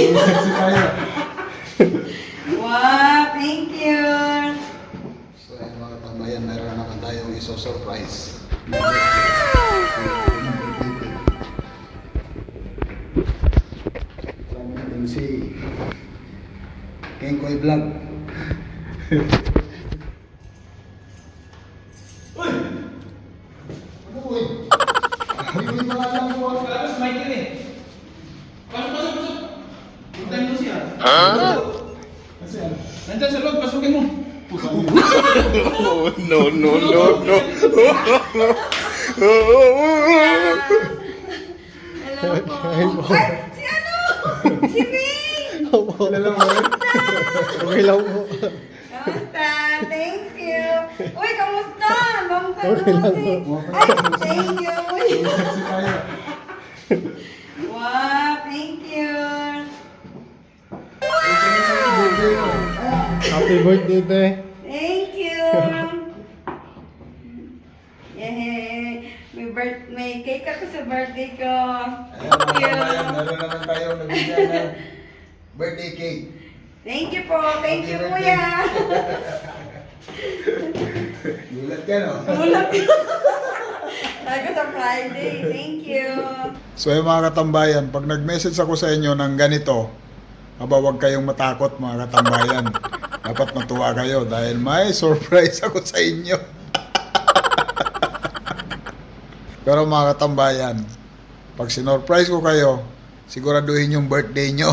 Sexy tayo. Wow, thank you. So ayun mga katambayan, meron na naman tayong iso-surprise. Kasama natin si King Koy Vlog. Uy! Ano uy? Hindi mo lang po. Tapos Michael eh. Pasok. Puntahin mo siya. Kasi ano? Nandiyan sa loob, pasukin mo. No. Hello po. Ay, si ano? Si Ring! Kilala mo rin? Okay lang po. Kamusta? Thank you. Uy, kamusta? Long time no see. Ay, thank you. Uy. Sexy tayo. Wow, thank you. Happy birthday, te. Thank you. Yay! May cake ako sa birthday ko. Ayan mga Thank you. kabayan, meron naman tayong nabigyan ng birthday cake. Thank you po. Thank you, Happy kuya. Gulat ka, no? Tulog. Tago sa Friday. Thank you. So yung mga katambayan, pag nag-message ako sa inyo ng ganito, huwag kayong matakot mga katambayan. Dapat matuwa kayo dahil may surprise ako sa inyo. Pero mga katambayan, pag sinurprise ko kayo, siguraduhin yung birthday nyo.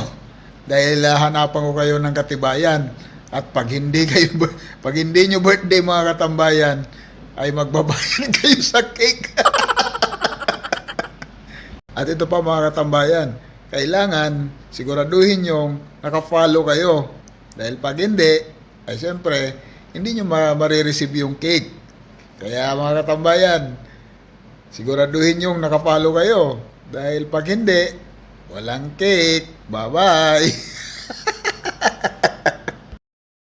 Dahil hanapan ko kayo ng katibayan. At pag hindi nyo birthday mga katambayan, ay magbabayad kayo sa cake. At ito pa mga katambayan, kailangan siguraduhin yung nakafollow kayo. Dahil pag hindi, ay siyempre, hindi nyo marireceive yung cake. Kaya mga katambayan, siguraduhin yung nakafollow kayo. Dahil pag hindi, walang cake. Bye-bye!